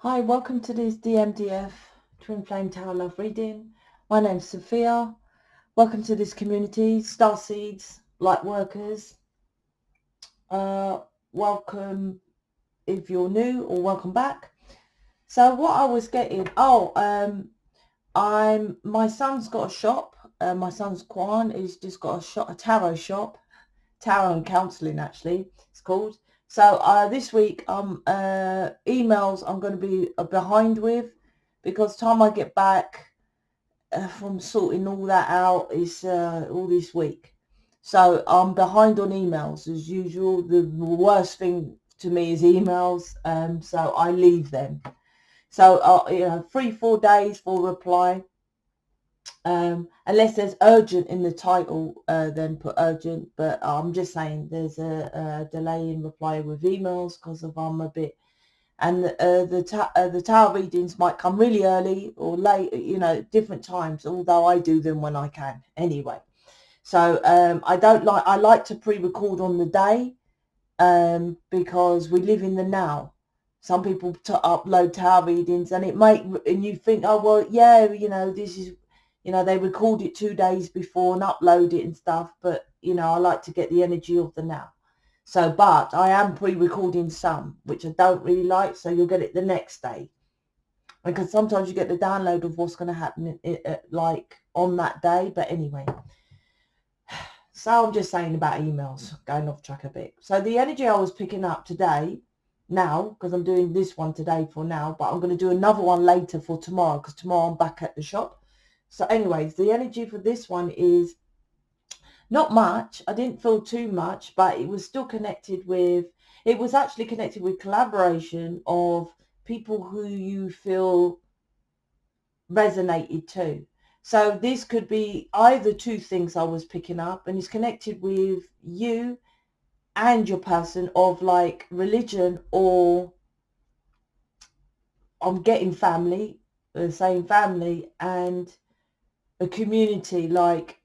Hi, welcome to this DMDF Twin Flame Tower Love reading. My name's Sophia. Welcome to this community, starseeds, lightworkers. Welcome if you're new, or welcome back. So what I was getting, my son's got a shop. My son's Quan. He's just got a tarot shop, tarot and counselling actually it's called. So this week emails I'm going to be behind with, because time I get back from sorting all that out is all this week. So I'm behind on emails as usual. The worst thing to me is emails, so I leave them. So 3-4 days for reply, unless there's urgent in the title, then put urgent. But I'm just saying there's a delay in reply with emails because of I'm a bit, and the tarot readings might come really early or late, different times, although I do them when I can anyway. So I like to pre-record on the day, because we live in the now. Some people upload tarot readings and you think, oh well, yeah, this is, they record it 2 days before and upload it and stuff, but I like to get the energy of the now. So, but I am pre-recording some, which I don't really like, so you'll get it the next day. Because sometimes you get the download of what's going to happen like on that day. But anyway, so I'm just saying about emails, going off track a bit. So the energy I was picking up today, now, because I'm doing this one today for now, but I'm going to do another one later for tomorrow, because tomorrow I'm back at the shop. So anyways, the energy for this one is not much. I didn't feel too much, but it was still connected with, it was actually connected with collaboration of people who you feel resonated to. So this could be either two things I was picking up, and it's connected with you and your person of like religion, or I'm getting family, the same family, and a community. Like,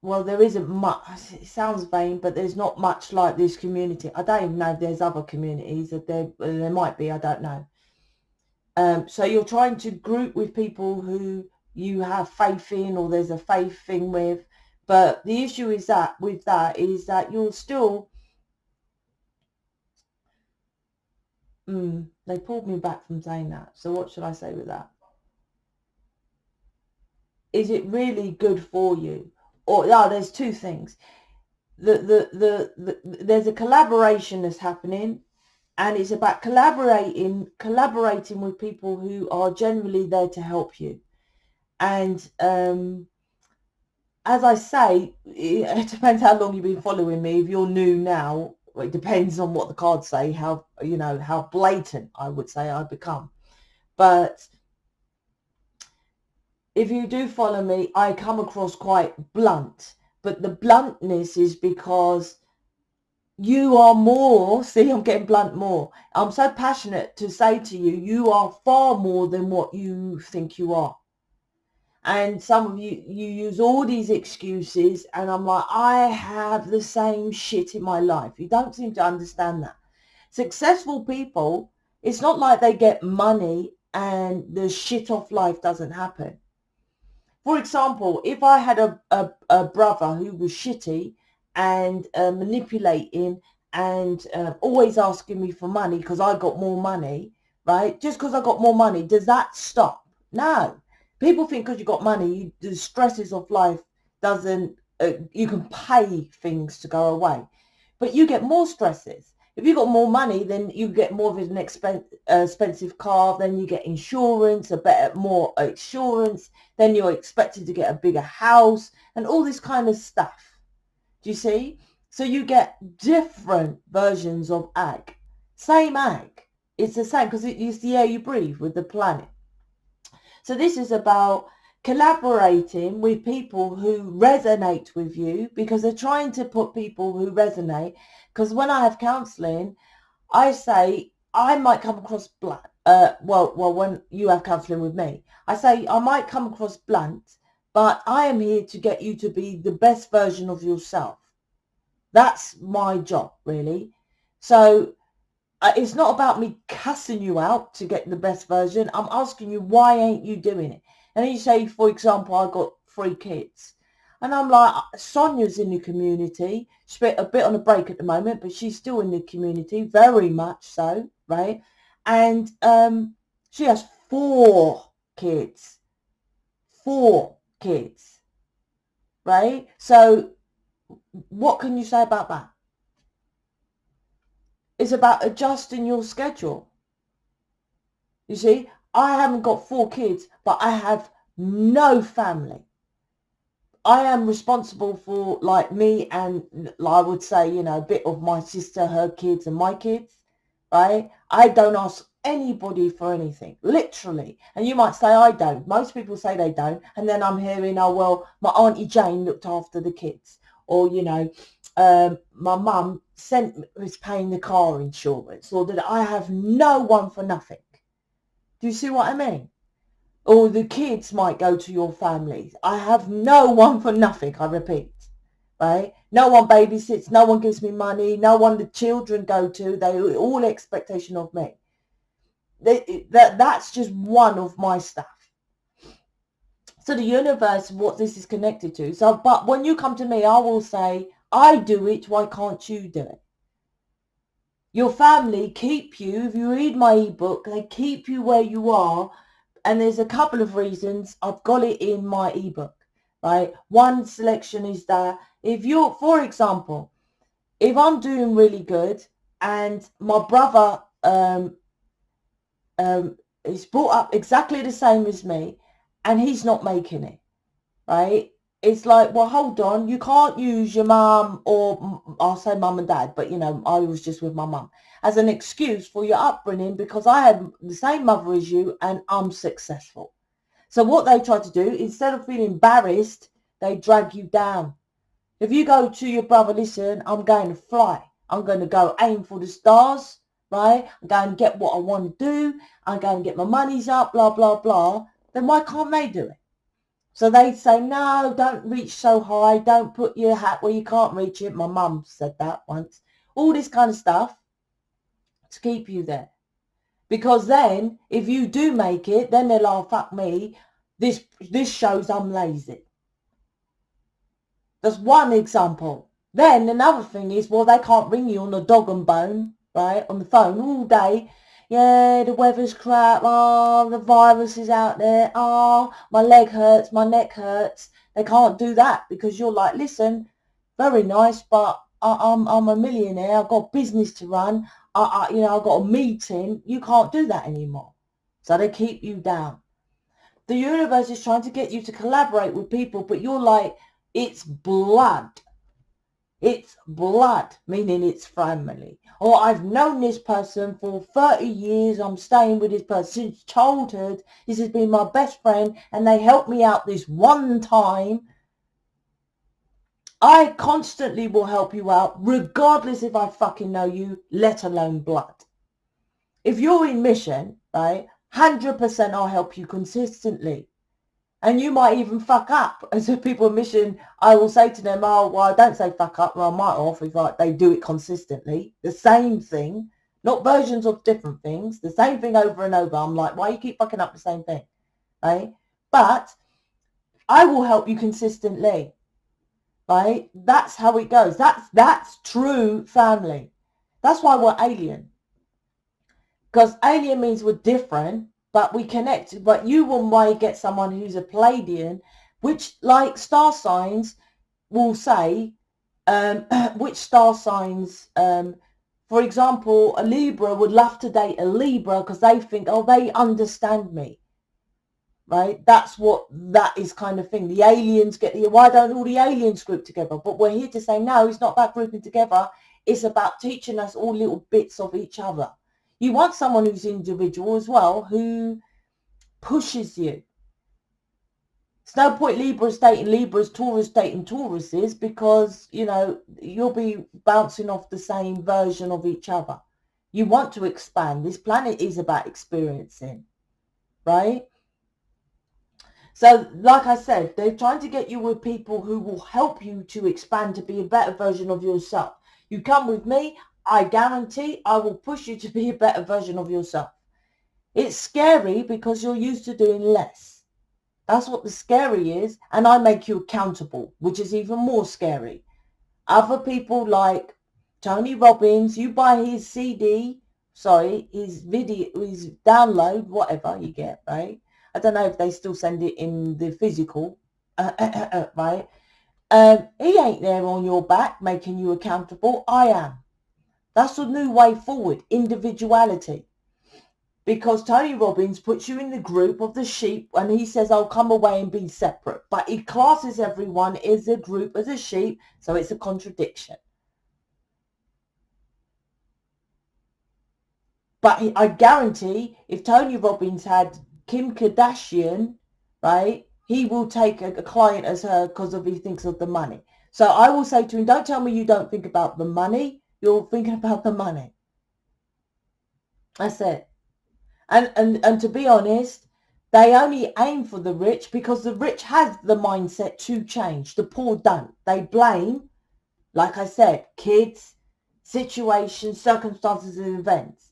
well, there isn't much, it sounds vain, but there's not much like this community. I don't even know if there's other communities, that there might be, I don't know. So you're trying to group with people who you have faith in, or there's a faith thing with. But the issue is that with that is that you're still, they pulled me back from saying that. So what should I say with that? Is it really good for you? Or there's two things. There's a collaboration that's happening, and it's about collaborating with people who are generally there to help you. And as I say, it depends how long you've been following me. If you're new now, it depends on what the cards say, how blatant I would say I become. But if you do follow me, I come across quite blunt. But the bluntness is because you are more, see, I'm getting blunt more. I'm so passionate to say to you, you are far more than what you think you are. And some of you use all these excuses, and I'm like, I have the same shit in my life. You don't seem to understand that. Successful people, it's not like they get money and the shit off life doesn't happen. For example, if I had a brother who was shitty and manipulating and always asking me for money because I got more money, right? Just because I got more money, does that stop? No. People think because you got money, the stresses of life doesn't, you can pay things to go away. But you get more stresses. If you got more money, then you get more of an expensive car, then you get insurance, more insurance, then you're expected to get a bigger house and all this kind of stuff. Do you see? So you get different versions of ag. Same ag. It's the same because it's the air you breathe with the planet. So this is about collaborating with people who resonate with you, because they're trying to put people who resonate. Because when I have counselling, I say I might come across blunt. When you have counselling with me, I say I might come across blunt, but I am here to get you to be the best version of yourself. That's my job, really. So It's not about me cussing you out to get the best version. I'm asking you, why ain't you doing it? And then you say, for example, I got 3 kids. And I'm like, Sonia's in the community. She's a bit on a break at the moment, but she's still in the community, very much so, right? And she has 4 kids. 4 kids, right? So what can you say about that? It's about adjusting your schedule. You see, I haven't got 4 kids, but I have no family. I am responsible for, like, me and, I would say, you know, a bit of my sister, her kids and my kids, right? I don't ask anybody for anything, literally. And you might say I don't. Most people say they don't. And then I'm hearing, oh, well, my Auntie Jane looked after the kids. Or, you know, my mum was paying the car insurance. Or that I have no one for nothing. Do you see what I mean? Or the kids might go to your family. I have no one for nothing, I repeat, right? No one babysits, no one gives me money, no one the children go to, they all expectation of me. That's just one of my stuff. So the universe, what this is connected to. So, but when you come to me, I will say, I do it, why can't you do it? Your family keep you, if you read my ebook, they keep you where you are. And there's a couple of reasons. I've got it in my ebook, right? One selection is that if you're, for example, if I'm doing really good and my brother is brought up exactly the same as me and he's not making it, right? It's like, well, hold on, you can't use your mum, or I'll say mum and dad, but, you know, I was just with my mum, as an excuse for your upbringing, because I had the same mother as you and I'm successful. So what they try to do, instead of feeling embarrassed, they drag you down. If you go to your brother, listen, I'm going to fly. I'm going to go aim for the stars, right? I'm going to get what I want to do. I'm going to get my monies up, blah, blah, blah. Then why can't they do it? So they say, no, don't reach so high. Don't put your hat where you can't reach it. My mum said that once. All this kind of stuff to keep you there. Because then, if you do make it, then they'll laugh, fuck me. This shows I'm lazy. That's one example. Then another thing is, well, they can't ring you on the dog and bone, right, on the phone all day. Yeah, the weather's crap. Oh, the virus is out there. Oh, my leg hurts, my neck hurts. They can't do that because you're like, listen, very nice, but I'm a millionaire. I've got business to run. You know, I've got a meeting. You can't do that anymore. So they keep you down. The universe is trying to get you to collaborate with people, but you're like, it's blood. It's blood, meaning it's family. Or I've known this person for 30 years. I'm staying with this person since childhood. This has been my best friend and they helped me out this one time. I constantly will help you out, regardless if I fucking know you, let alone blood. If you're in mission, right, 100% I'll help you consistently. And you might even fuck up. As a people mission, I will say to them, oh, well, I don't say fuck up, well, I might off if they do it consistently. The same thing, not versions of different things, the same thing over and over. I'm like, why you keep fucking up the same thing, right? But I will help you consistently, right? That's how it goes. That's true family. That's why we're alien. Because alien means we're different, but we connect. But you will might get someone who's a Palladian, which, like star signs will say, which star signs, for example, a Libra would love to date a Libra because they think, oh, they understand me, right? That's what that is kind of thing. The aliens why don't all the aliens group together? But we're here to say, no, it's not about grouping together. It's about teaching us all little bits of each other. You want someone who's individual as well, who pushes you. It's no point Libras dating Libras, Taurus dating Tauruses, because, you know, you'll be bouncing off the same version of each other. You want to expand. This planet is about experiencing, right? So, like I said, they're trying to get you with people who will help you to expand to be a better version of yourself. You come with me, I guarantee I will push you to be a better version of yourself. It's scary because you're used to doing less. That's what the scary is. And I make you accountable, which is even more scary. Other people like Tony Robbins, you buy his CD, his video, his download, whatever you get, right? I don't know if they still send it in the physical, right? He ain't there on your back making you accountable. I am. That's a new way forward, individuality. Because Tony Robbins puts you in the group of the sheep and he says, I'll come away and be separate. But he classes everyone as a group, as a sheep, so it's a contradiction. But I guarantee if Tony Robbins had Kim Kardashian, right, he will take a client as her because he thinks of the money. So I will say to him, don't tell me you don't think about the money. You're thinking about the money. That's it. And to be honest, they only aim for the rich because the rich has the mindset to change. The poor don't. They blame, like I said, kids, situations, circumstances and events.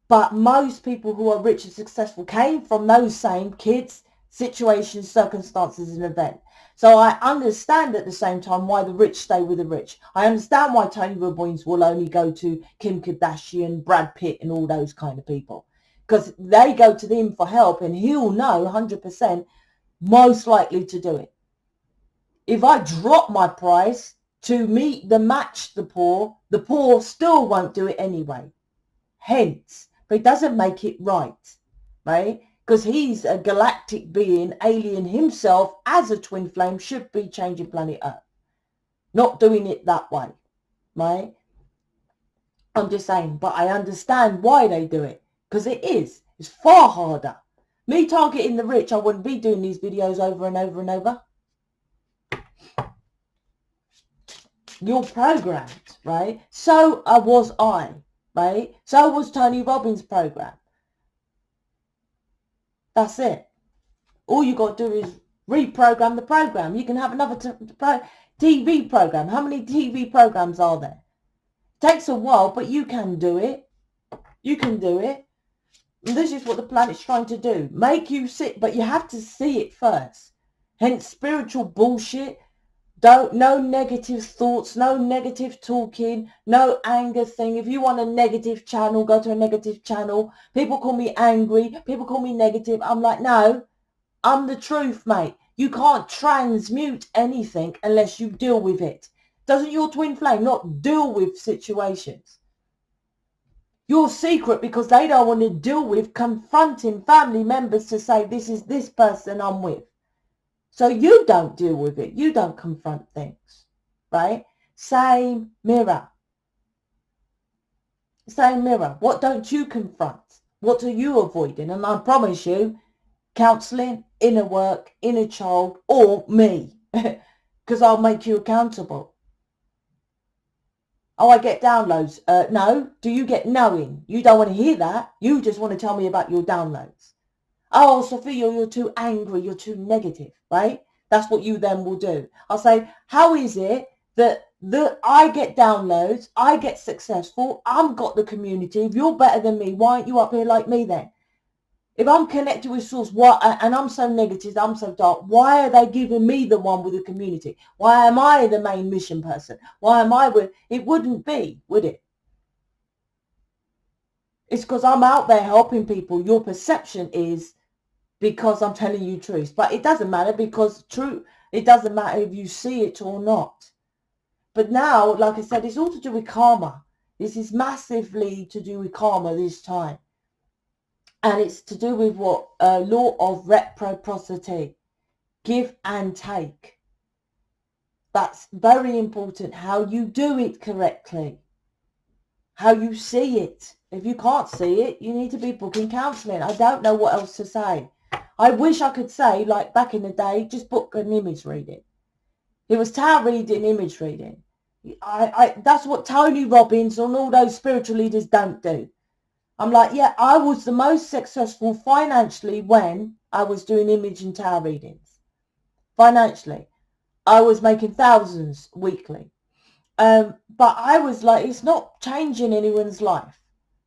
But most people who are rich and successful came from those same kids, situations, circumstances and events. So I understand at the same time why the rich stay with the rich. I understand why Tony Robbins will only go to Kim Kardashian, Brad Pitt and all those kind of people. Because they go to him for help and he'll know 100% most likely to do it. If I drop my price to match the poor still won't do it anyway. Hence, but it doesn't make it right? Because he's a galactic being, alien himself, as a twin flame, should be changing planet Earth. Not doing it that way, right? I'm just saying, but I understand why they do it. Because it's far harder. Me targeting the rich, I wouldn't be doing these videos over and over and over. You're programmed, right? So was I, right? So was Tony Robbins' program. That's it. All you got to do is reprogram the program. You can have another TV program. How many TV programs are there? It takes a while, but you can do it. You can do it. And this is what the planet's trying to do. Make you sit, but you have to see it first. Hence spiritual bullshit. No negative thoughts, no negative talking, no anger thing. If you want a negative channel, go to a negative channel. People call me angry. People call me negative. I'm like, no. I'm the truth, mate. You can't transmute anything unless you deal with it. Doesn't your twin flame not deal with situations? You're secret because they don't want to deal with confronting family members to say, this is this person I'm with. So you don't deal with it. You don't confront things, right? Same mirror. Same mirror. What don't you confront? What are you avoiding? And I promise you, counselling, inner work, inner child, or me, because I'll make you accountable. Oh, I get downloads. No. Do you get knowing? You don't want to hear that. You just want to tell me about your downloads. Oh, Sophia, you're too angry. You're too negative, right? That's what you then will do. I'll say, how is it that I get downloads, I get successful, I've got the community. If you're better than me, why aren't you up here like me then? If I'm connected with source, and I'm so negative, I'm so dark, why are they giving me the one with the community? Why am I the main mission person? Why am I with? It wouldn't be, would it? It's because I'm out there helping people. Your perception is because I'm telling you truth. But it doesn't matter because it doesn't matter if you see it or not. But now, like I said, it's all to do with karma. This is massively to do with karma this time. And it's to do with what? Law of reciprocity. Give and take. That's very important. How you do it correctly. How you see it. If you can't see it, you need to be booking counselling. I don't know what else to say. I wish I could say, like back in the day, just book an image reading. It was tarot reading, image reading. That's what Tony Robbins and all those spiritual leaders don't do. I'm like, yeah, I was the most successful financially when I was doing image and tarot readings. Financially. I was making thousands weekly. But I was like, it's not changing anyone's life.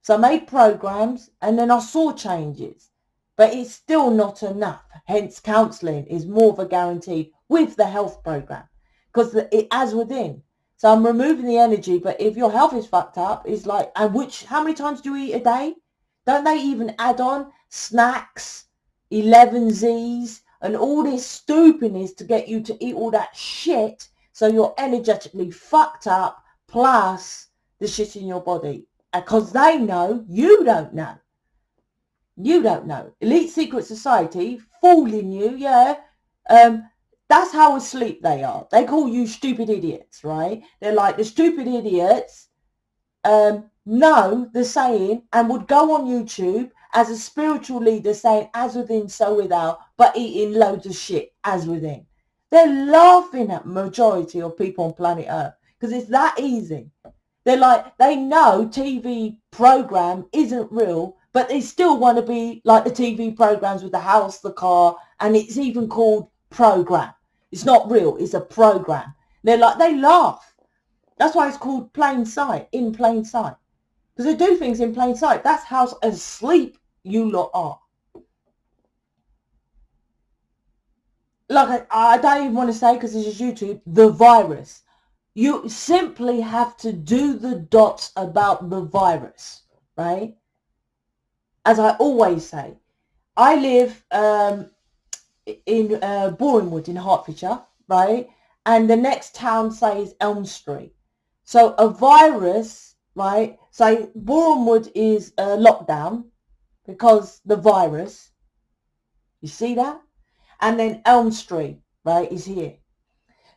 So I made programs and then I saw changes, but it's still not enough. Hence counselling is more of a guarantee with the health program, because it as within. So I'm removing the energy, but if your health is fucked up, it's like, and how many times do you eat a day? Don't they even add on snacks, 11Zs, and all this stupidness to get you to eat all that shit, so you're energetically fucked up, plus the shit in your body. Because they know, you don't know. You don't know. Elite Secret Society, fooling you, yeah. That's how asleep they are. They call you stupid idiots, right? They're like, the stupid idiots know the saying and would go on YouTube as a spiritual leader saying, as within, so without, but eating loads of shit, as within. They're laughing at majority of people on planet Earth because it's that easy. They're like, they know TV program isn't real, but they still want to be like the TV programs with the house, the car, and it's even called program. It's not real. It's a program. They're like, they laugh. That's why it's called plain sight, in plain sight. Because they do things in plain sight. That's how asleep you lot are. Like, I don't even want to say, because this is YouTube, the virus. You simply have to do the dots about the virus, right? As I always say, I live in Boringwood in Hertfordshire, right? And the next town, say, is Elm Street. So a virus, right? Say Boringwood is lockdown because the virus. You see that? And then Elm Street, right, is here.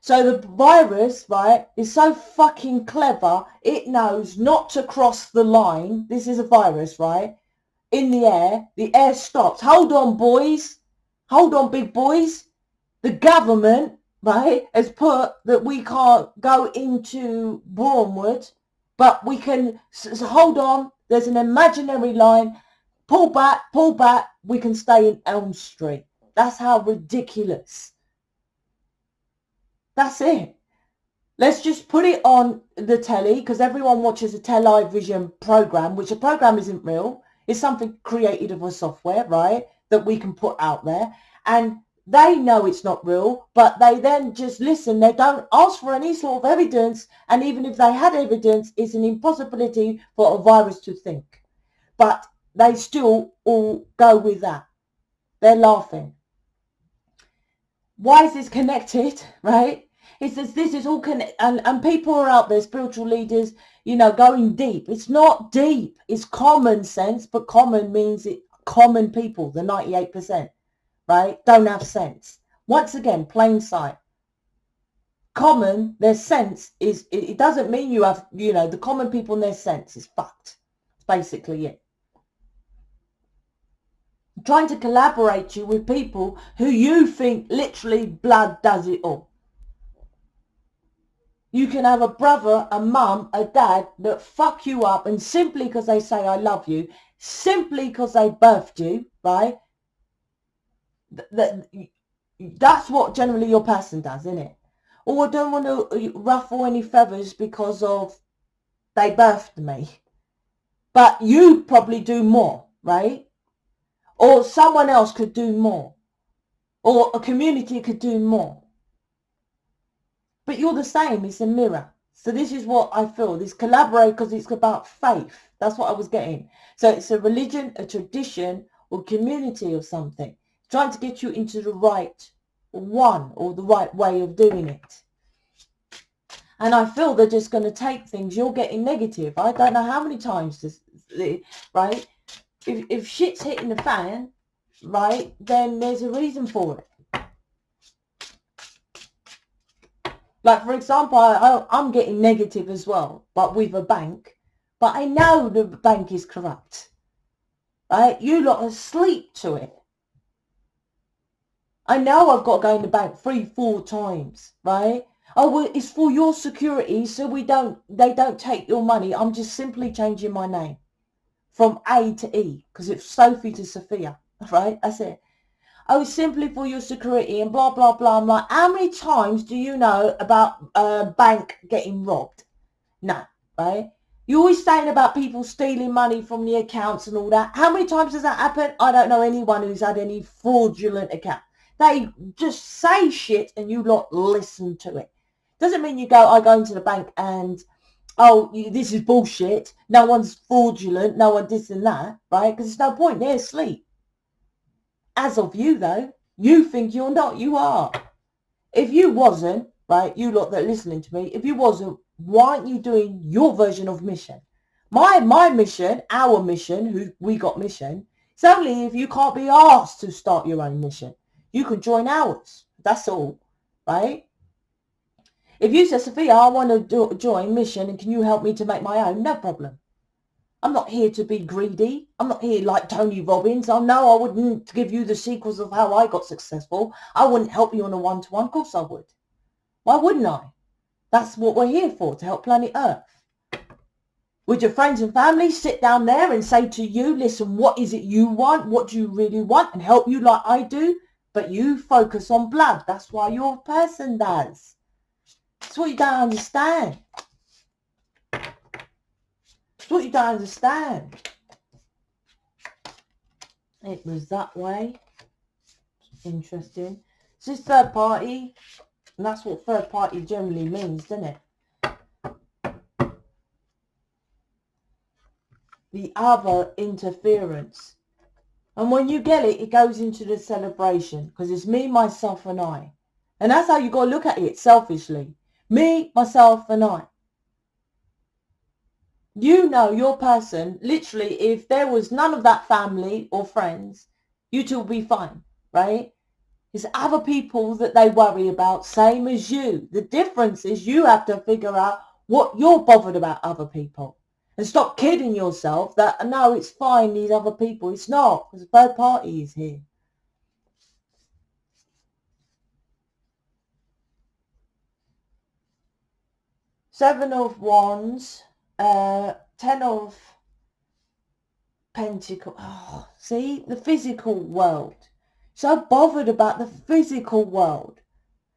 So the virus, right, is so fucking clever, it knows not to cross the line. This is a virus, right? In the air stops. Hold on, boys. Hold on, big boys. The government, right, has put that we can't go into Bournemouth, but we can, so hold on, there's an imaginary line. Pull back, we can stay in Elm Street. That's how ridiculous. That's it. Let's just put it on the telly, because everyone watches a television program, which a program isn't real. It's something created of a software, right, that we can put out there. And they know it's not real, but they then just listen. They don't ask for any sort of evidence. And even if they had evidence, it's an impossibility for a virus to think. But they still all go with that. They're laughing. Why is this connected, right? It says this is all connected, and people are out there, spiritual leaders, you know, going deep. It's not deep. It's common sense, but common means common people, the 98%, right, don't have sense. Once again, plain sight. Common, their sense is, it doesn't mean you have, you know, the common people and their sense is fucked. It's basically it. Trying to collaborate you with people who you think literally blood does it all. You can have a brother, a mum, a dad that fuck you up, and simply because they say I love you, simply because they birthed you, right? That's what generally your person does, isn't it? Or I don't want to ruffle any feathers because of they birthed me. But you probably do more, right? Or someone else could do more. Or a community could do more. But you're the same. It's a mirror. So this is what I feel. This collaborate, because it's about faith. That's what I was getting. So it's a religion, a tradition, or community or something. Trying to get you into the right one or the right way of doing it. And I feel they're just going to take things. You're getting negative. I don't know how many times this, right? If shit's hitting the fan, right, then there's a reason for it. Like, for example, I'm getting negative as well, but with a bank. But I know the bank is corrupt. Right? You lot are asleep to it. I know I've got to go in the bank 3-4 times, right? Oh, well, it's for your security, so they don't take your money. I'm just simply changing my name from A to E, because it's Sophie to Sophia, right? That's it. Oh, it's simply for your security and blah, blah, blah. I'm like, how many times do you know about a bank getting robbed? No, right? You're always saying about people stealing money from the accounts and all that. How many times does that happen? I don't know anyone who's had any fraudulent account. They just say shit and you lot listen to it. Doesn't mean I go into the bank and, oh, this is bullshit. No one's fraudulent. No one this and that, right? Because there's no point. They're asleep. As of you, though, you think you're not. You are. If you wasn't, right, you lot that are listening to me, if you wasn't, why aren't you doing your version of mission? My mission, our mission, who we got mission, it's only if you can't be asked to start your own mission. You can join ours. That's all, right? If you say, Sophia, I want to join mission and can you help me to make my own? No problem. I'm not here to be greedy. I'm not here like Tony Robbins. I know I wouldn't give you the sequels of how I got successful. I wouldn't help you on a one-to-one. Of course I would. Why wouldn't I? That's what we're here for, to help planet Earth. Would your friends and family sit down there and say to you, listen, what is it you want? What do you really want? And help you like I do? But you focus on blood. That's why your person does. That's what you don't understand. That's what you don't understand. It was that way. Interesting. It's this third party. And that's what third party generally means, doesn't it? The other interference. And when you get it, it goes into the celebration. Because it's me, myself, and I. And that's how you got to look at it, selfishly. Me, myself, and I. You know your person, literally, if there was none of that family or friends, you two will be fine, right? It's other people that they worry about, same as you. The difference is you have to figure out what you're bothered about other people. And stop kidding yourself that, no, it's fine, these other people. It's not, because a third party is here. Seven of Wands, 10 of Pentacles. Oh, see, the physical world. So bothered about the physical world.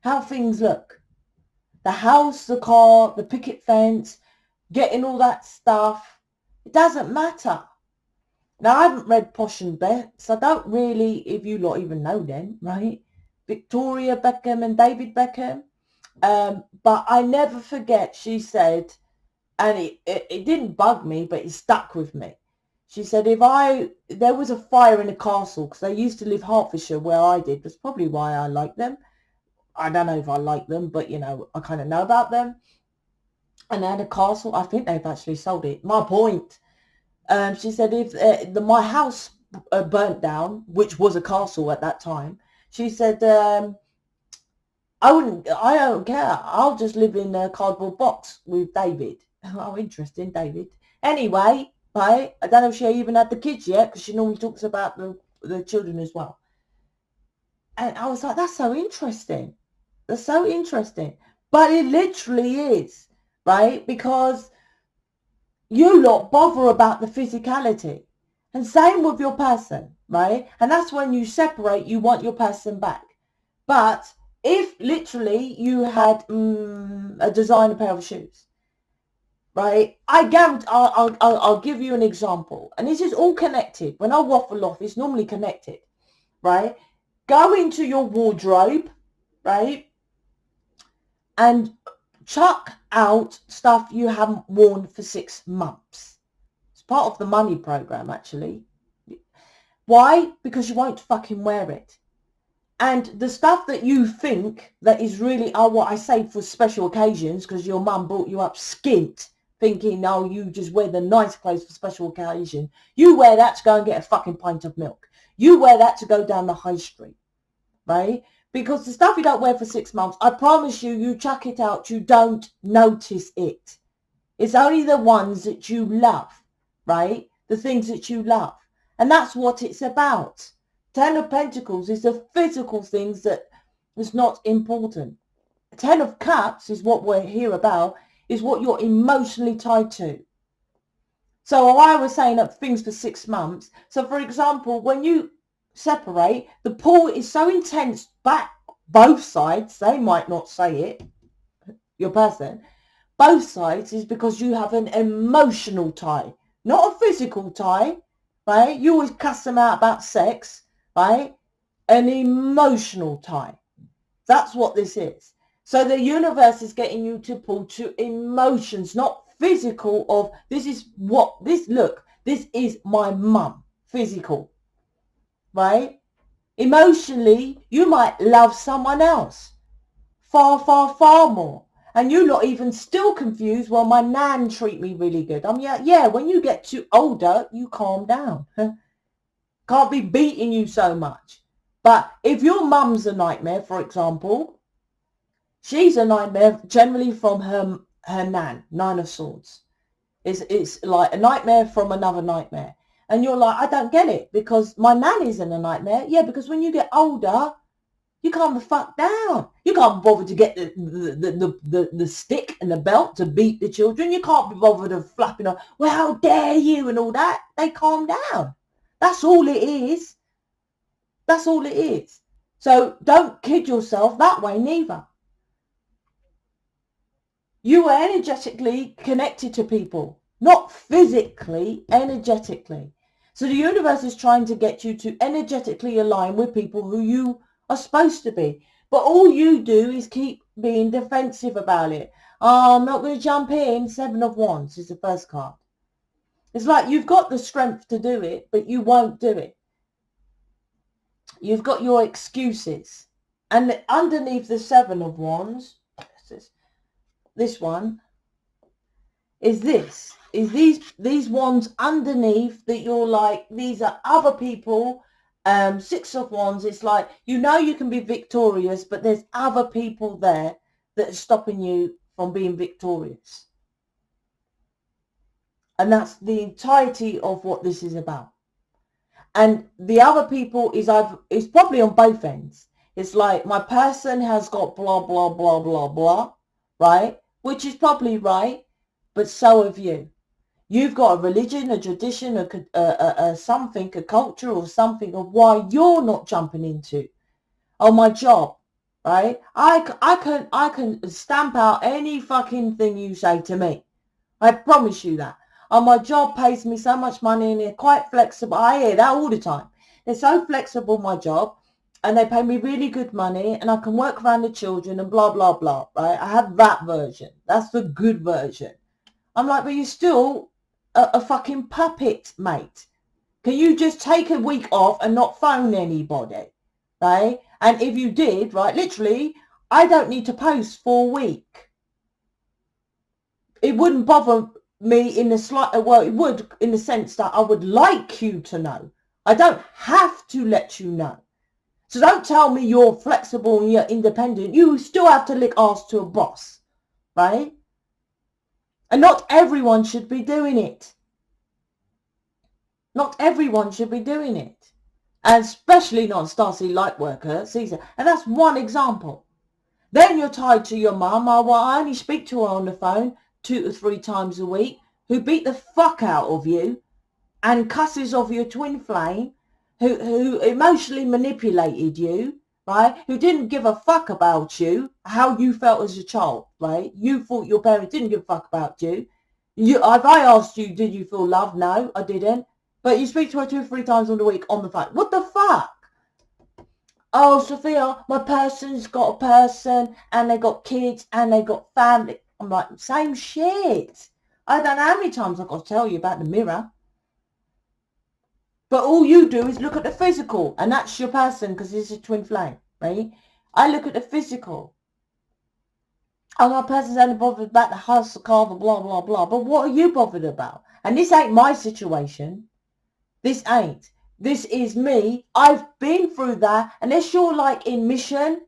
How things look. The house, the car, the picket fence, getting all that stuff. It doesn't matter. Now, I haven't read Posh and Bets. I don't really, if you lot even know them, right? Victoria Beckham and David Beckham. But I never forget, she said, and it didn't bug me, but it stuck with me. She said, there was a fire in a castle, because they used to live Hertfordshire where I did. That's probably why I like them. I don't know if I like them, but, you know, I kind of know about them. And they had a castle. I think they've actually sold it. My point. She said, if my house burnt down, which was a castle at that time, she said, I don't care. I'll just live in a cardboard box with David. Oh, interesting, David. Anyway, right, I don't know if she even had the kids yet, because she normally talks about the children as well. And I was like, that's so interesting. That's so interesting. But it literally is, right? Because you lot bother about the physicality. And same with your person, right? And that's when you separate, you want your person back. But if literally you had a designer pair of shoes, right? I guarantee, I'll give you an example. And this is all connected. When I waffle off, it's normally connected, right? Go into your wardrobe, right? And chuck out stuff you haven't worn for 6 months. It's part of the money program, actually. Why? Because you won't fucking wear it. And the stuff that you think that is really, what I say for special occasions, because your mum brought you up skint, thinking, no, you just wear the nice clothes for special occasion. You wear that to go and get a fucking pint of milk. You wear that to go down the high street, right? Because the stuff you don't wear for 6 months, I promise you, you chuck it out, you don't notice it. It's only the ones that you love, right? The things that you love. And that's what it's about. 10 of Pentacles is the physical things that is not important. 10 of Cups is what we're here about, is what you're emotionally tied to. So I was saying that things for 6 months. So for example, when you separate, the pull is so intense back both sides. They might not say it, your person, both sides is because you have an emotional tie, not a physical tie, right? You always cuss them out about sex, right? An emotional tie. That's what this is. So the universe is getting you to pull to emotions, not physical of this is what this look. This is my mum. Physical, right? Emotionally, you might love someone else far, far, far more. And you're not even still confused. Well, my nan treat me really good. Yeah, when you get too older, you calm down. Can't be beating you so much. But if your mum's a nightmare, for example, she's a nightmare generally from her nan, Nine of Swords. It's like a nightmare from another nightmare. And you're like, I don't get it because my nan isn't a nightmare. Yeah, because when you get older, you calm the fuck down. You can't bother to get the stick and the belt to beat the children. You can't be bothered of flapping on, well, how dare you and all that. They calm down. That's all it is. That's all it is. So don't kid yourself that way neither. You are energetically connected to people, not physically, energetically. So the universe is trying to get you to energetically align with people who you are supposed to be. But all you do is keep being defensive about it. Oh, I'm not going to jump in. 7 of Wands is the first card. It's like you've got the strength to do it, but you won't do it. You've got your excuses. And underneath the 7 of Wands, this one, is these wands underneath that you're like, these are other people. 6 of Wands, it's like, you know, you can be victorious, but there's other people there that are stopping you from being victorious. And that's the entirety of what this is about. And the other people is probably on both ends. It's like, my person has got blah, blah, blah, blah, blah, right? Which is probably right, but so have you. You've got a religion, a tradition, a something, a culture or something of why you're not jumping into. Oh, my job, right? I can stamp out any fucking thing you say to me. I promise you that. Oh, my job pays me so much money and they're quite flexible. I hear that all the time. They're so flexible, my job, and they pay me really good money and I can work around the children and blah, blah, blah, right? I have that version. That's the good version. I'm like, but you're still a fucking puppet, mate. Can you just take a week off and not phone anybody, right? And if you did, right, literally, I don't need to post for a week. It wouldn't bother me in the well, it would in the sense that I would like you to know. I don't have to let you know. So don't tell me you're flexible and you're independent. You still have to lick arse to a boss, right? And not everyone should be doing it. Not everyone should be doing it. And especially not Starseed Lightworker, Caesar. And that's one example. Then you're tied to your mum. Oh, well, I only speak to her on the phone 2 to 3 times a week, who beat the fuck out of you and cusses off your twin flame, who emotionally manipulated you, right? Who didn't give a fuck about you, how you felt as a child, right? You thought your parents didn't give a fuck about you. If I asked you, did you feel loved? No, I didn't. But you speak to her 2 or 3 times on the week on the phone. What the fuck? Oh, Sophia, my person's got a person and they got kids and they got family. I'm like, same shit. I don't know how many times I've got to tell you about the mirror. But all you do is look at the physical, and that's your person because it's a twin flame, right? I look at the physical. Oh, my person's only bothered about the house, the car, the blah, blah, blah. But what are you bothered about? And this ain't my situation. This ain't. This is me. I've been through that. Unless you're like in mission,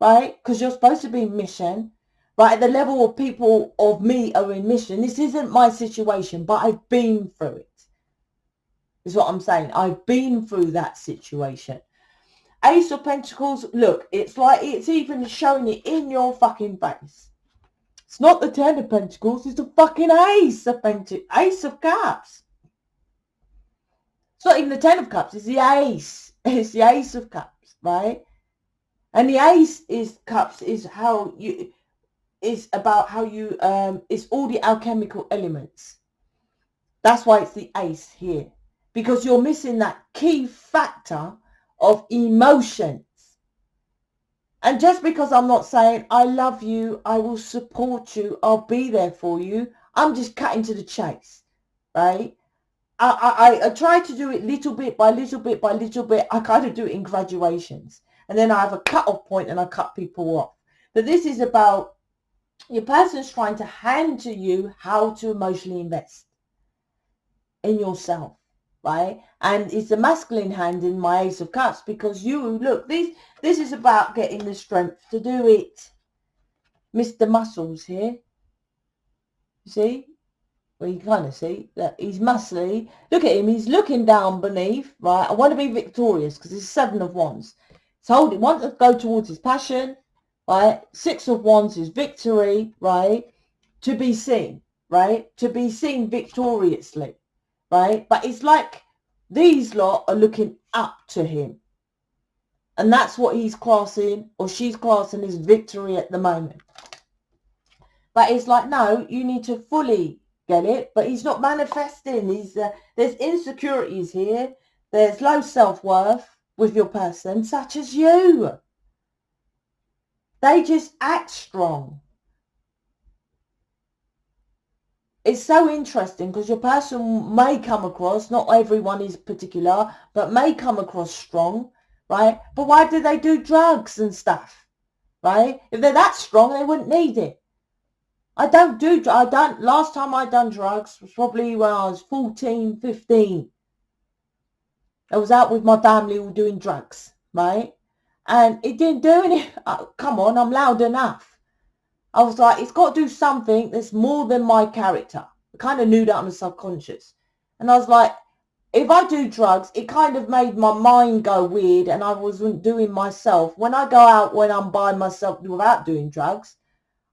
right? Because you're supposed to be in mission, right? At the level of people of me are in mission. This isn't my situation, but I've been through it. Is what I'm saying. I've been through that situation. Ace of Pentacles, look, it's like it's even showing it in your fucking face. It's not the 10 of Pentacles, it's the fucking Ace of Pentacles, Ace of Cups. It's not even the 10 of Cups, it's the Ace. It's the Ace of Cups, right? And the Ace is Cups is how you, is about how you, it's all the alchemical elements. That's why it's the ace here, because you're missing that key factor of emotions. And just because I'm not saying I love you, I will support you, I'll be there for you, I'm just cutting to the chase, right? I try to do it little bit by little bit by little bit. I kind of do it in graduations. And then I have a cut-off point and I cut people off. But this is about your person's trying to hand to you how to emotionally invest in yourself, right? And it's a masculine hand in my Ace of Cups, because you, look, this is about getting the strength to do it. Mr. Muscles here. You see? Well, you kind of see that he's muscly. Look at him. He's looking down beneath, right? I want to be victorious because it's 7 of Wands. So he wants to go towards his passion, right? 6 of Wands is victory, right? To be seen, right? To be seen victoriously, right? But it's like these lot are looking up to him. And that's what he's classing, or she's classing, as victory at the moment. But it's like, no, you need to fully get it. But he's not manifesting. There's insecurities here. There's low self-worth with your person, such as you. They just act strong. It's so interesting because your person may come across, not everyone is particular, but may come across strong, right? But why do they do drugs and stuff, right? If they're that strong, they wouldn't need it. Last time I done drugs was probably when I was 14, 15. I was out with my family all doing drugs, right? And it didn't do any, come on, I'm loud enough. I was like, it's got to do something that's more than my character. I kind of knew that on the subconscious. And I was like, if I do drugs, it kind of made my mind go weird and I wasn't doing myself. When I go out, when I'm by myself without doing drugs,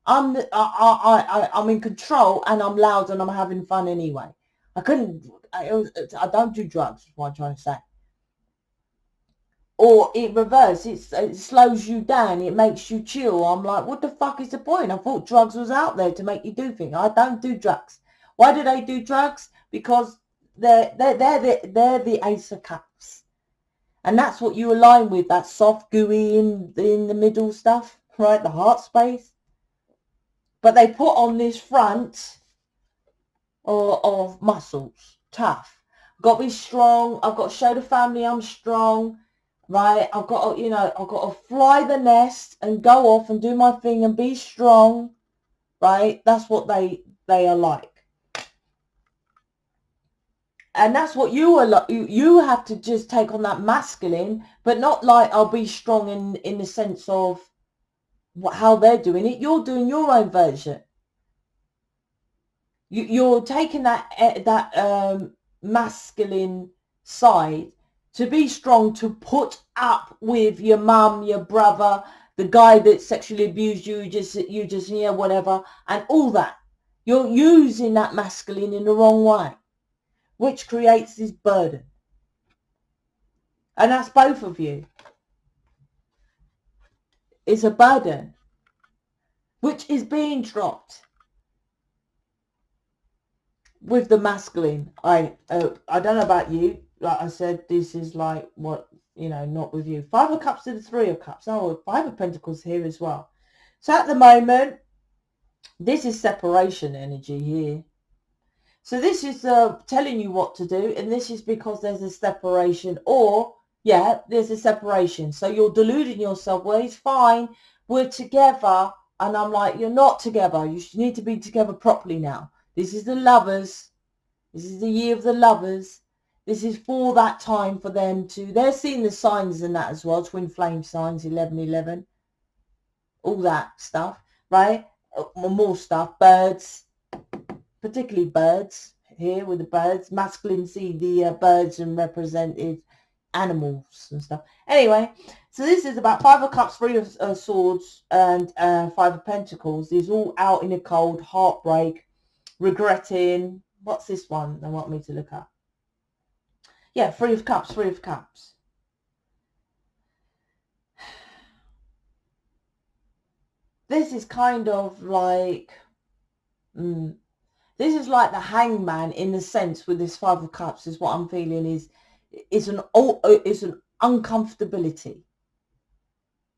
I'm in control and I'm loud and I'm having fun anyway. I don't do drugs, is what I'm trying to say. Or it reverse, it slows you down, it makes you chill. I'm like, what the fuck is the point? I thought drugs was out there to make you do things. I don't do drugs. Why do they do drugs? Because they're the Ace of Cups. And that's what you align with, that soft, gooey in the middle stuff, right? The heart space. But they put on this front of muscles, tough. I've got to be strong. I've got to show the family I'm strong, right? I've got to, I've got to fly the nest and go off and do my thing and be strong, right? That's what they are like. And that's what you are like. You have to just take on that masculine, but not like I'll be strong in the sense of how they're doing it. You're doing your own version. You're taking that masculine side to be strong, to put up with your mum, your brother, the guy that sexually abused you, whatever, and all that. You're using that masculine in the wrong way, which creates this burden. And that's both of you. It's a burden, which is being dropped with the masculine. I don't know about you. Like I said, this is like what, not with you. 5 of Cups to the 3 of Cups. Oh, 5 of Pentacles here as well. So at the moment, this is separation energy here. So this is telling you what to do. And this is because there's a separation, or, yeah, there's a separation. So you're deluding yourself. Well, it's fine. We're together. And I'm like, you're not together. You need to be together properly now. This is the lovers. This is the year of the lovers. This is for that time for them to, they're seeing the signs in that as well. Twin flame signs, 1111. All that stuff, right? More stuff. Birds, particularly birds. Here with the birds. Masculine see the birds and represented animals and stuff. Anyway, so this is about 5 of Cups, 3 of Swords, and 5 of Pentacles. These all out in the cold, heartbreak, regretting. What's this one they want me to look at? Yeah, 3 of Cups, 3 of Cups. this is kind of like, this is like the hangman in the sense with this Five of Cups is what I'm feeling is an uncomfortability.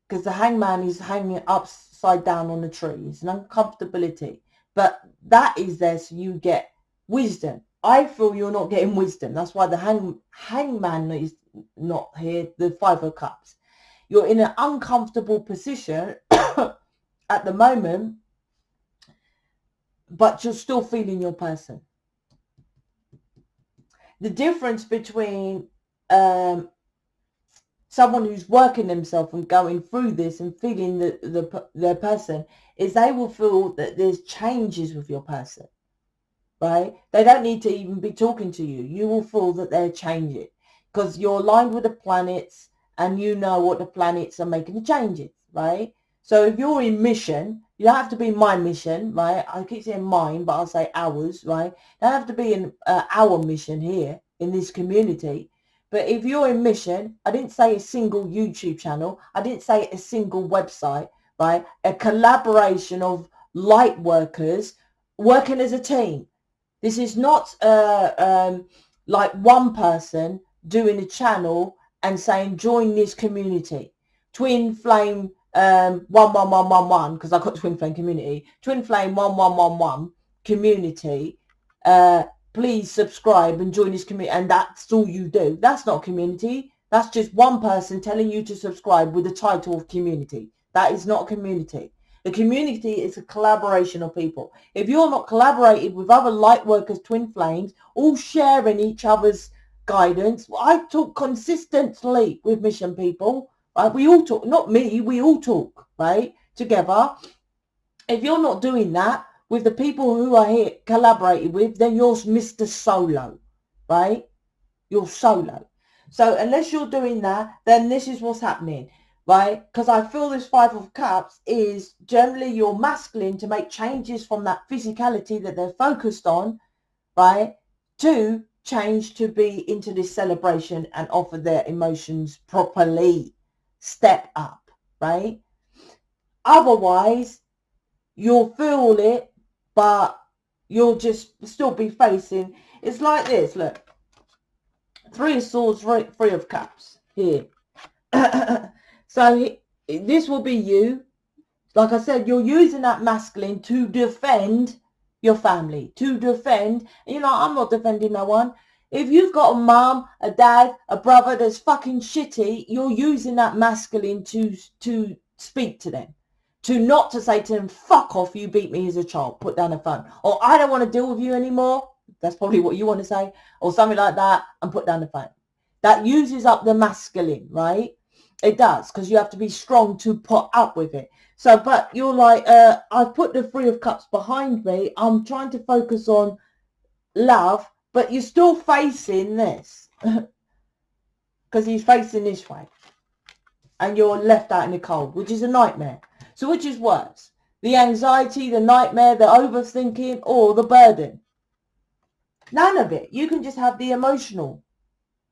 Because the hangman is hanging upside down on a tree. It's an uncomfortability. But that is there so you get wisdom. I feel you're not getting wisdom. That's why the hangman is not here, the Five of Cups. You're in an uncomfortable position at the moment, but you're still feeling your person. The difference between someone who's working themselves and going through this and feeling their person is they will feel that there's changes with your person, right? They don't need to even be talking to you. You will feel that they're changing because you're aligned with the planets and you know what the planets are making the changes, right? So if you're in mission, you don't have to be my mission, right? I keep saying mine, but I'll say ours, right? You don't have to be in our mission here in this community. But if you're in mission, I didn't say a single YouTube channel. I didn't say a single website, right? A collaboration of light workers working as a team. This is not like one person doing a channel and saying, join this community. Twin Flame 11111, because I've got Twin Flame community. Twin Flame 1111 community. Please subscribe and join this community, and that's all you do. That's not community. That's just one person telling you to subscribe with the title of community. That is not a community. The community is a collaboration of people. If you're not collaborated with other light workers, twin flames, all sharing each other's guidance, I talk consistently with mission people, right? We all talk, not me, we all talk, right, together. If you're not doing that with the people who are here collaborating with, then you're Mr. Solo, right? You're solo. So unless you're doing that, then this is what's happening, right? Because I feel this Five of Cups is generally your masculine to make changes from that physicality that they're focused on, right, to change to be into this celebration and offer their emotions properly. Step up, right? Otherwise, you'll feel it, but you'll just still be facing. It's like this, look. Three of Swords, Three of Cups here. So this will be you. Like I said, you're using that masculine to defend your family, to defend. You know, I'm not defending no one. If you've got a mum, a dad, a brother that's fucking shitty, you're using that masculine to speak to them. To not to say to them, fuck off, you beat me as a child, put down the phone. Or I don't want to deal with you anymore. That's probably what you want to say. Or something like that, and put down the phone. That uses up the masculine, right? It does, because you have to be strong to put up with it. So, but you're like, I've put the Three of Cups behind me. I'm trying to focus on love, but you're still facing this. Because he's facing this way. And you're left out in the cold, which is a nightmare. So which is worse? The anxiety, the nightmare, the overthinking, or the burden? None of it. You can just have the emotional,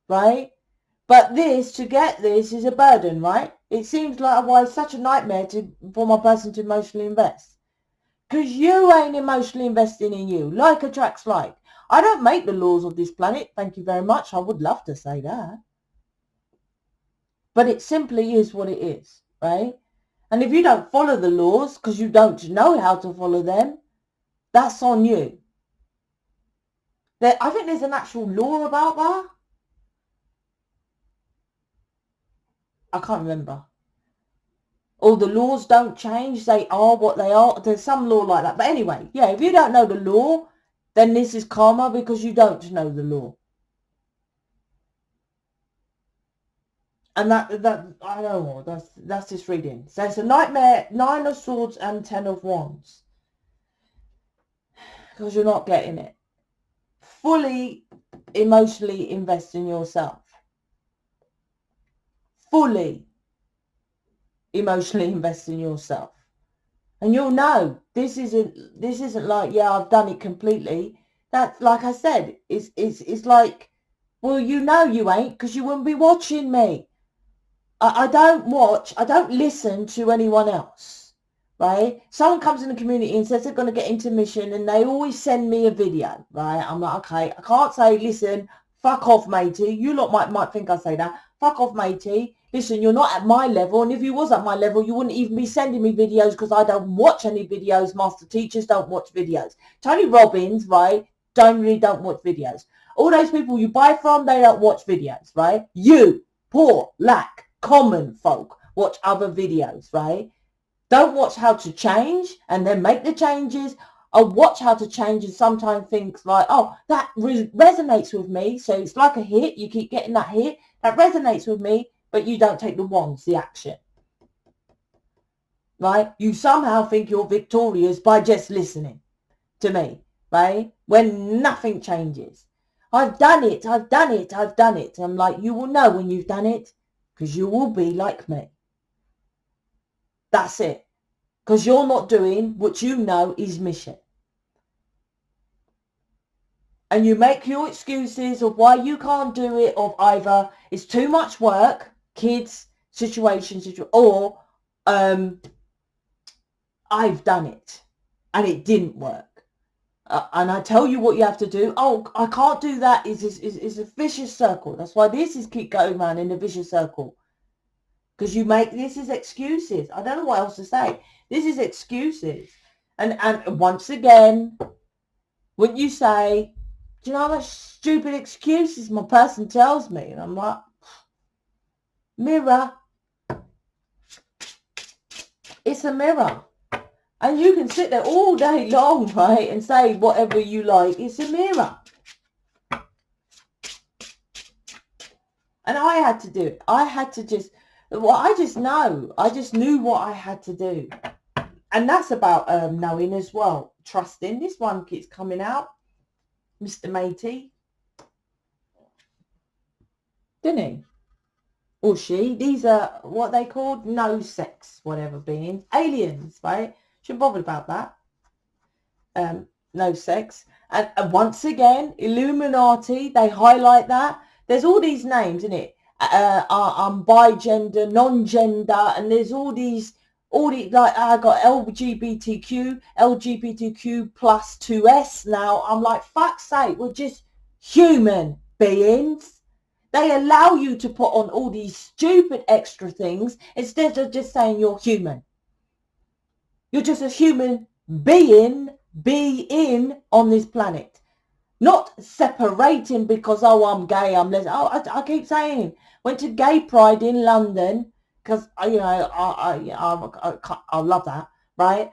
right? But this, to get this, is a burden, right? It seems like why it's such a nightmare for my person to emotionally invest. Because you ain't emotionally investing in you. Like attracts like. I don't make the laws of this planet. Thank you very much. I would love to say that. But it simply is what it is, right? And if you don't follow the laws because you don't know how to follow them, that's on you. I think there's an actual law about that. I can't remember. Or the laws don't change. They are what they are. There's some law like that. But anyway, yeah, if you don't know the law, then this is karma because you don't know the law. And that I don't know, that's this reading. So it's a nightmare, 9 of Swords and 10 of Wands. Because you're not getting it. Fully emotionally invest in yourself. Fully emotionally invest in yourself. And you'll know this isn't like, yeah, I've done it completely. That's like I said, it's like, well, you know you ain't because you wouldn't be watching me. I don't listen to anyone else, right? Someone comes in the community and says they're going to get into mission, and they always send me a video, right? I'm like, okay, I can't say, listen, fuck off, matey. You lot might think I say that. Fuck off, matey. Listen, you're not at my level, and if you was at my level, you wouldn't even be sending me videos, because I don't watch any videos. Master teachers don't watch videos. Tony Robbins, right, don't watch videos. All those people you buy from, they don't watch videos, right? You, poor, lack, common folk, watch other videos, right? Don't watch how to change and then make the changes. Or watch how to change and sometimes things like, oh, that resonates with me. So it's like a hit. You keep getting that hit. That resonates with me, but you don't take the wands, the action. Right? You somehow think you're victorious by just listening to me, right? When nothing changes. I've done it. I've done it. I've done it. I'm like, you will know when you've done it, because you will be like me. That's it. Because you're not doing what you know is mission. And you make your excuses of why you can't do it, of either it's too much work, kids, situations, or I've done it and it didn't work. And I tell you what you have to do. Oh, I can't do that. Is a vicious circle. That's why this is keep going around in a vicious circle. Because you make, this is excuses. I don't know what else to say. This is excuses. And once again, when you say, do you know how much stupid excuses my person tells me? And I'm like, mirror. It's a mirror. And you can sit there all day long, right, and say whatever you like. It's a mirror. And I had to do it. I had to just, well, I just know. I just knew what I had to do. And that's about knowing as well. Trusting. This one keeps coming out. Mr. Matey. Didn't he? Or she. These are what they called no sex, whatever beings. Aliens, right? Shouldn't bother about that. No sex. And once again, Illuminati, they highlight that. There's all these names, isn't it? Bi-gender, non-gender, and there's all these, like, I got LGBTQ plus 2S now. I'm like, fuck's sake, we're just human beings. They allow you to put on all these stupid extra things instead of just saying you're human. You're just a human being on this planet. Not separating because, oh, I'm gay, I'm lesbian. Oh, I keep saying, went to Gay Pride in London because, you know, I love that, right?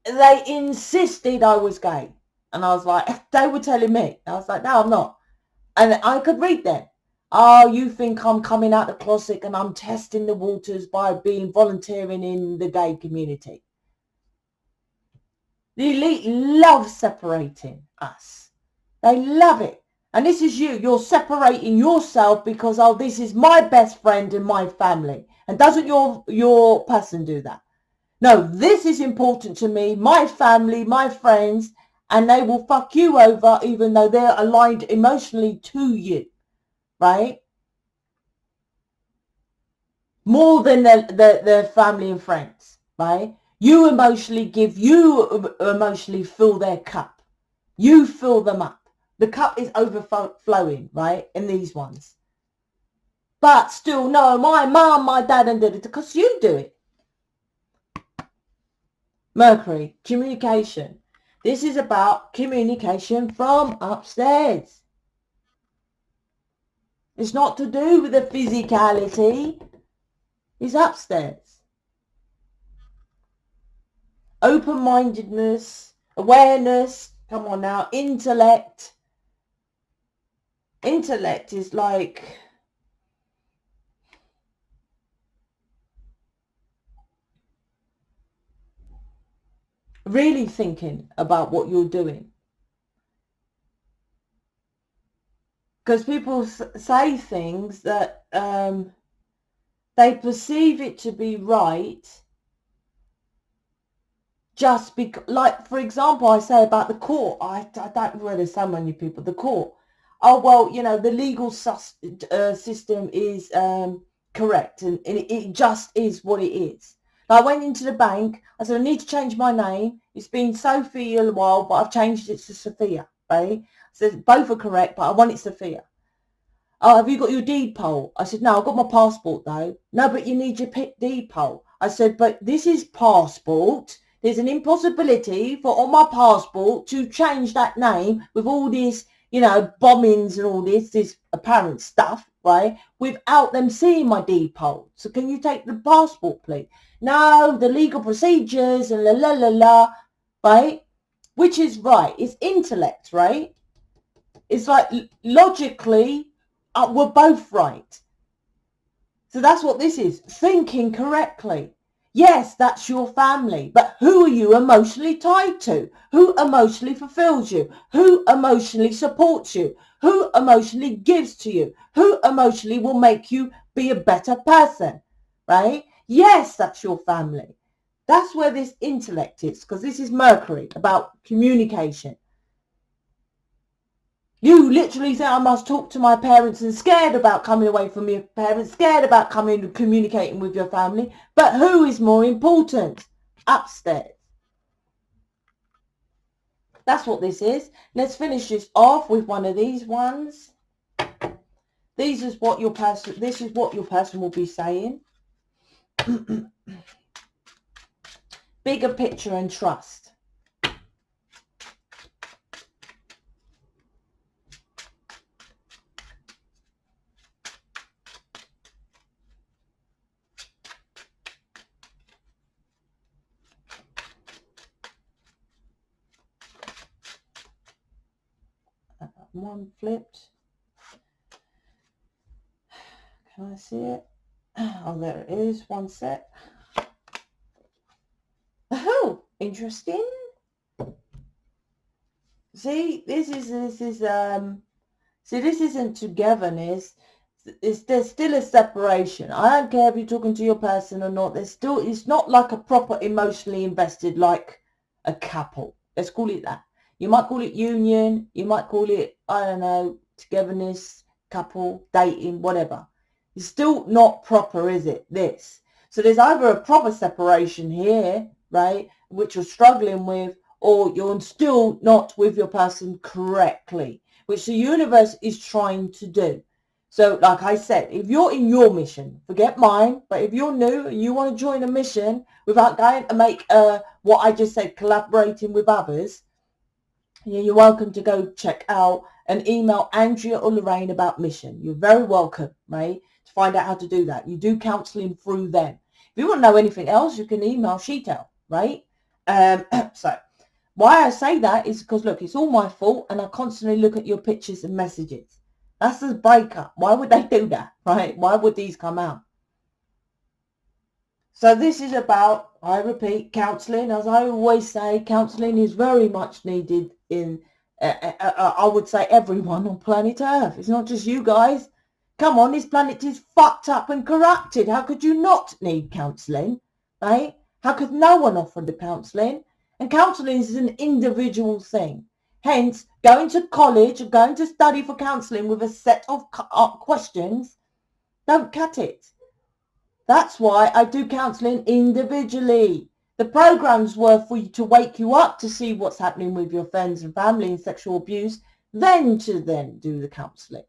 They insisted I was gay. And I was like, they were telling me. I was like, no, I'm not. And I could read them. Oh, you think I'm coming out the closet and I'm testing the waters by being volunteering in the gay community. The elite love separating us. They love it. And this is you. You're separating yourself because, oh, this is my best friend and my family. And doesn't your person do that? No, this is important to me, my family, my friends, and they will fuck you over even though they're aligned emotionally to you, right? More than their family and friends, right? You emotionally fill their cup. You fill them up. The cup is overflowing, right? In these ones. But still, no, my mom, my dad, and did it because you do it. Mercury, communication. This is about communication from upstairs. It's not to do with the physicality. It's upstairs. Open-mindedness, awareness, come on now, intellect. Intellect is like really thinking about what you're doing. Because people say things that they perceive it to be right just because, like, for example, I say about the court. I don't know where there's so many people. The court. Oh, well, you know, the legal system is correct and it just is what it is. I went into the bank. I said, I need to change my name. It's been Sophia a while, but I've changed it to Sophia, right? I said, both are correct, but I want it Sophia. Oh, have you got your deed poll? I said, no, I've got my passport though. No, but you need your deed poll. I said, but this is passport. There's an impossibility for on my passport to change that name with all this, you know, bombings and all this apparent stuff, right? Without them seeing my deed poll. So can you take the passport, please? No, the legal procedures and la la la la, right? Which is right. It's intellect, right? It's like logically, we're both right. So that's what this is. Thinking correctly. Yes, that's your family, but who are you emotionally tied to? Who emotionally fulfills you? Who emotionally supports you? Who emotionally gives to you? Who emotionally will make you be a better person, right? Yes, that's your family. That's where this intellect is, because this is Mercury, about communication. You literally say, I must talk to my parents, and scared about coming away from your parents, scared about coming and communicating with your family. But who is more important? Upstairs. That's what this is. Let's finish this off with one of these ones. This is what your person will be saying. Bigger picture and trust. One flipped. Can I see it? Oh, there it is. One sec. Oh, interesting. See, this isn't togetherness. There's still a separation. I don't care if you're talking to your person or not. It's not like a proper emotionally invested, like a couple. Let's call it that. You might call it union. You might call it, I don't know, togetherness, couple, dating, whatever. It's still not proper, is it? This. So there's either a proper separation here, right, which you're struggling with, or you're still not with your person correctly, which the universe is trying to do. So like I said, if you're in your mission, forget mine, but if you're new and you want to join a mission without going to make what I just said, collaborating with others, you're welcome to go check out and email Andrea or Lorraine about mission. You're very welcome, right, to find out how to do that. You do counseling through them. If you want to know anything else, you can email Sheetel, right? So why I say that is because, look, it's all my fault, and I constantly look at your pictures and messages. That's the breakup. Why would they do that, right? Why would these come out? So this is about, I repeat, counselling. As I always say, counselling is very much needed in, I would say, everyone on planet Earth. It's not just you guys. Come on, this planet is fucked up and corrupted. How could you not need counselling, right? How could no one offer the counselling? And counselling is an individual thing. Hence, going to college or going to study for counselling with a set of questions, don't cut it. That's why I do counselling individually. The programs were for you to wake you up to see what's happening with your friends and family and sexual abuse, then do the counselling.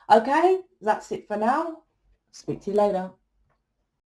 Okay, that's it for now. Speak to you later.